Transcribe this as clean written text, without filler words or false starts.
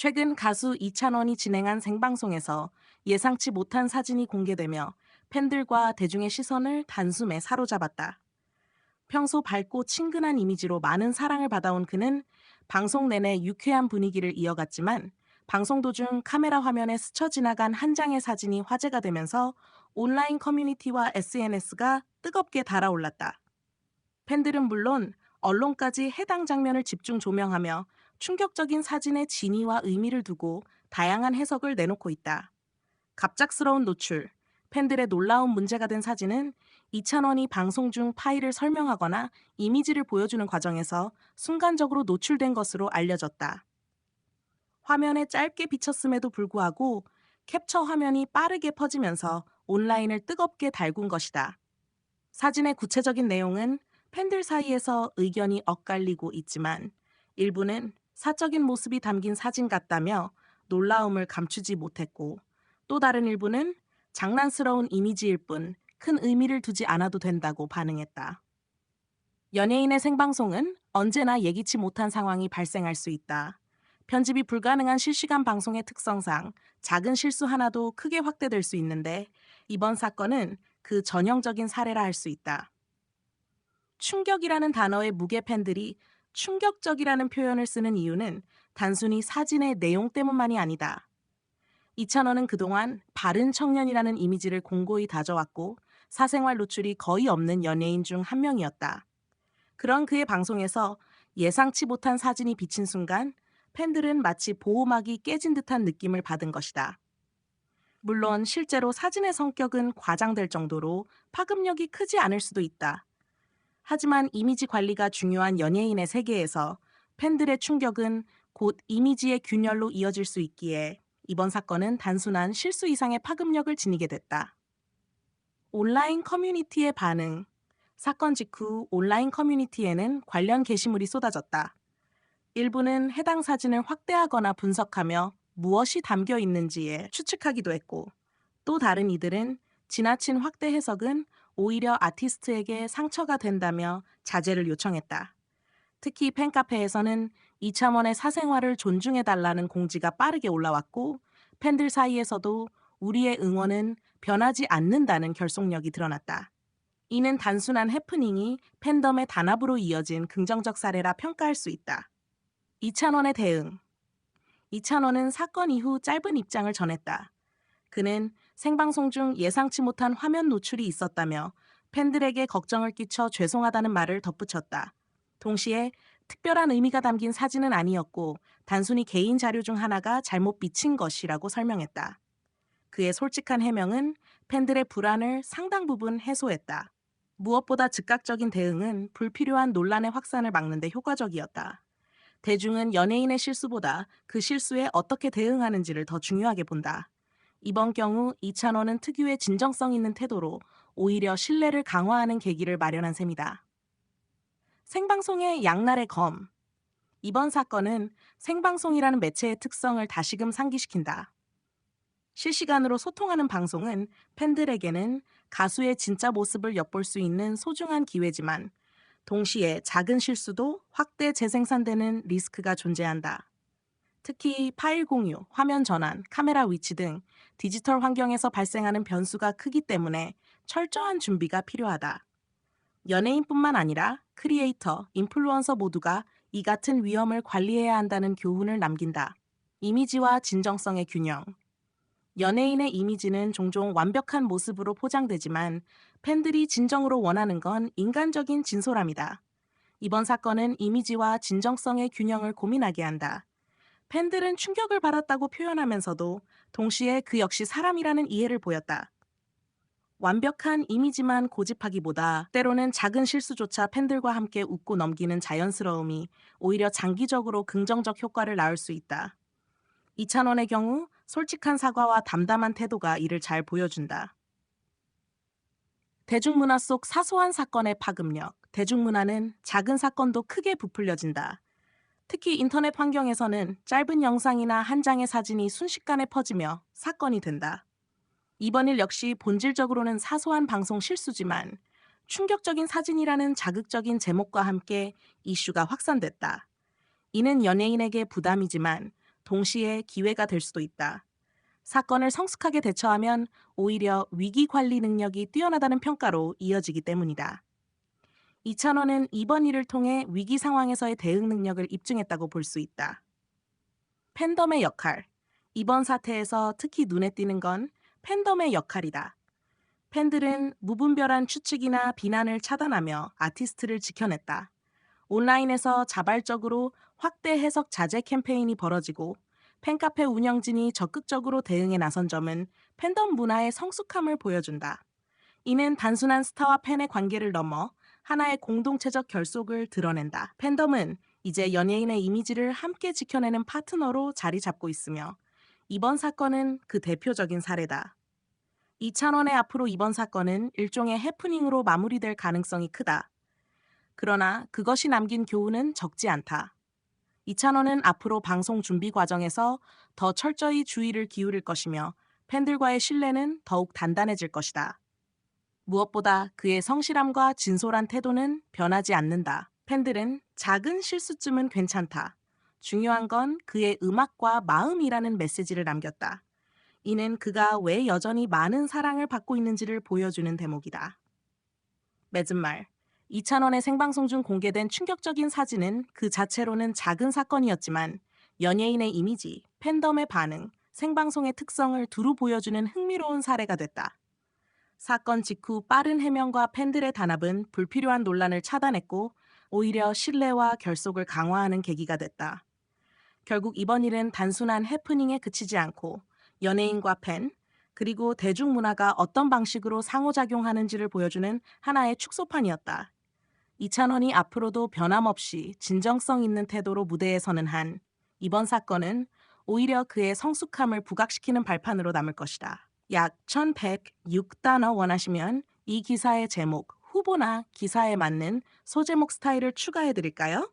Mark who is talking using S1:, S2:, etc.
S1: 최근 가수 이찬원이 진행한 생방송에서 예상치 못한 사진이 공개되며 팬들과 대중의 시선을 단숨에 사로잡았다. 평소 밝고 친근한 이미지로 많은 사랑을 받아온 그는 방송 내내 유쾌한 분위기를 이어갔지만 방송 도중 카메라 화면에 스쳐 지나간 한 장의 사진이 화제가 되면서 온라인 커뮤니티와 SNS가 뜨겁게 달아올랐다. 팬들은 물론 언론까지 해당 장면을 집중 조명하며 충격적인 사진의 진위와 의미를 두고 다양한 해석을 내놓고 있다. 갑작스러운 노출, 팬들의 놀라운 문제가 된 사진은 이찬원이 방송 중 파일을 설명하거나 이미지를 보여주는 과정에서 순간적으로 노출된 것으로 알려졌다. 화면에 짧게 비쳤음에도 불구하고 캡처 화면이 빠르게 퍼지면서 온라인을 뜨겁게 달군 것이다. 사진의 구체적인 내용은 팬들 사이에서 의견이 엇갈리고 있지만 일부는 사적인 모습이 담긴 사진 같다며 놀라움을 감추지 못했고 또 다른 일부는 장난스러운 이미지일 뿐 큰 의미를 두지 않아도 된다고 반응했다. 연예인의 생방송은 언제나 예기치 못한 상황이 발생할 수 있다. 편집이 불가능한 실시간 방송의 특성상 작은 실수 하나도 크게 확대될 수 있는데 이번 사건은 그 전형적인 사례라 할 수 있다. 충격이라는 단어의 무게 팬들이 충격적이라는 표현을 쓰는 이유는 단순히 사진의 내용 때문만이 아니다. 이찬원은 그동안 바른 청년이라는 이미지를 공고히 다져왔고 사생활 노출이 거의 없는 연예인 중 한 명이었다. 그런 그의 방송에서 예상치 못한 사진이 비친 순간 팬들은 마치 보호막이 깨진 듯한 느낌을 받은 것이다. 물론 실제로 사진의 성격은 과장될 정도로 파급력이 크지 않을 수도 있다. 하지만 이미지 관리가 중요한 연예인의 세계에서 팬들의 충격은 곧 이미지의 균열로 이어질 수 있기에 이번 사건은 단순한 실수 이상의 파급력을 지니게 됐다. 온라인 커뮤니티의 반응. 사건 직후 온라인 커뮤니티에는 관련 게시물이 쏟아졌다. 일부는 해당 사진을 확대하거나 분석하며 무엇이 담겨 있는지에 추측하기도 했고, 또 다른 이들은 지나친 확대 해석은 오히려 아티스트에게 상처가 된다며 자제를 요청했다. 특히 팬카페에서는 이창원의 사생활을 존중해달라는 공지가 빠르게 올라왔고, 팬들 사이에서도 우리의 응원은 변하지 않는다는 결속력이 드러났다. 이는 단순한 해프닝이 팬덤의 단합으로 이어진 긍정적 사례라 평가할 수 있다. 이찬원의 대응. 이찬원은 사건 이후 짧은 입장을 전했다. 그는 생방송 중 예상치 못한 화면 노출이 있었다며 팬들에게 걱정을 끼쳐 죄송하다는 말을 덧붙였다. 동시에 특별한 의미가 담긴 사진은 아니었고 단순히 개인 자료 중 하나가 잘못 비친 것이라고 설명했다. 그의 솔직한 해명은 팬들의 불안을 상당 부분 해소했다. 무엇보다 즉각적인 대응은 불필요한 논란의 확산을 막는 데 효과적이었다. 대중은 연예인의 실수보다 그 실수에 어떻게 대응하는지를 더 중요하게 본다. 이번 경우 이찬원은 특유의 진정성 있는 태도로 오히려 신뢰를 강화하는 계기를 마련한 셈이다. 생방송의 양날의 검. 이번 사건은 생방송이라는 매체의 특성을 다시금 상기시킨다. 실시간으로 소통하는 방송은 팬들에게는 가수의 진짜 모습을 엿볼 수 있는 소중한 기회지만 동시에 작은 실수도 확대 재생산되는 리스크가 존재한다. 특히 파일 공유, 화면 전환, 카메라 위치 등 디지털 환경에서 발생하는 변수가 크기 때문에 철저한 준비가 필요하다. 연예인뿐만 아니라 크리에이터, 인플루언서 모두가 이 같은 위험을 관리해야 한다는 교훈을 남긴다. 이미지와 진정성의 균형. 연예인의 이미지는 종종 완벽한 모습으로 포장되지만 팬들이 진정으로 원하는 건 인간적인 진솔함이다. 이번 사건은 이미지와 진정성의 균형을 고민하게 한다. 팬들은 충격을 받았다고 표현하면서도 동시에 그 역시 사람이라는 이해를 보였다. 완벽한 이미지만 고집하기보다 때로는 작은 실수조차 팬들과 함께 웃고 넘기는 자연스러움이 오히려 장기적으로 긍정적 효과를 낳을 수 있다. 이찬원의 경우 솔직한 사과와 담담한 태도가 이를 잘 보여준다. 대중문화 속 사소한 사건의 파급력. 대중문화는 작은 사건도 크게 부풀려진다. 특히 인터넷 환경에서는 짧은 영상이나 한 장의 사진이 순식간에 퍼지며 사건이 된다. 이번 일 역시 본질적으로는 사소한 방송 실수지만 충격적인 사진이라는 자극적인 제목과 함께 이슈가 확산됐다. 이는 연예인에게 부담이지만 동시에 기회가 될 수도 있다. 사건을 성숙하게 대처하면 오히려 위기 관리 능력이 뛰어나다는 평가로 이어지기 때문이다. 이찬원은 이번 일을 통해 위기 상황에서의 대응 능력을 입증했다고 볼 수 있다. 팬덤의 역할. 이번 사태에서 특히 눈에 띄는 건 팬덤의 역할이다. 팬들은 무분별한 추측이나 비난을 차단하며 아티스트를 지켜냈다. 온라인에서 자발적으로 확대 해석 자제 캠페인이 벌어지고 팬카페 운영진이 적극적으로 대응에 나선 점은 팬덤 문화의 성숙함을 보여준다. 이는 단순한 스타와 팬의 관계를 넘어 하나의 공동체적 결속을 드러낸다. 팬덤은 이제 연예인의 이미지를 함께 지켜내는 파트너로 자리 잡고 있으며 이번 사건은 그 대표적인 사례다. 이찬원의 앞으로 이번 사건은 일종의 해프닝으로 마무리될 가능성이 크다. 그러나 그것이 남긴 교훈은 적지 않다. 이찬원은 앞으로 방송 준비 과정에서 더 철저히 주의를 기울일 것이며 팬들과의 신뢰는 더욱 단단해질 것이다. 무엇보다 그의 성실함과 진솔한 태도는 변하지 않는다. 팬들은 작은 실수쯤은 괜찮다. 중요한 건 그의 음악과 마음이라는 메시지를 남겼다. 이는 그가 왜 여전히 많은 사랑을 받고 있는지를 보여주는 대목이다. 맺은 말. 이찬원의 생방송 중 공개된 충격적인 사진은 그 자체로는 작은 사건이었지만 연예인의 이미지, 팬덤의 반응, 생방송의 특성을 두루 보여주는 흥미로운 사례가 됐다. 사건 직후 빠른 해명과 팬들의 단합은 불필요한 논란을 차단했고 오히려 신뢰와 결속을 강화하는 계기가 됐다. 결국 이번 일은 단순한 해프닝에 그치지 않고 연예인과 팬, 그리고 대중문화가 어떤 방식으로 상호작용하는지를 보여주는 하나의 축소판이었다. 이찬원이 앞으로도 변함없이 진정성 있는 태도로 무대에 서는 한 이번 사건은 오히려 그의 성숙함을 부각시키는 발판으로 남을 것이다. 약 1106단어 원하시면 이 기사의 제목, 후보나 기사에 맞는 소제목 스타일을 추가해 드릴까요?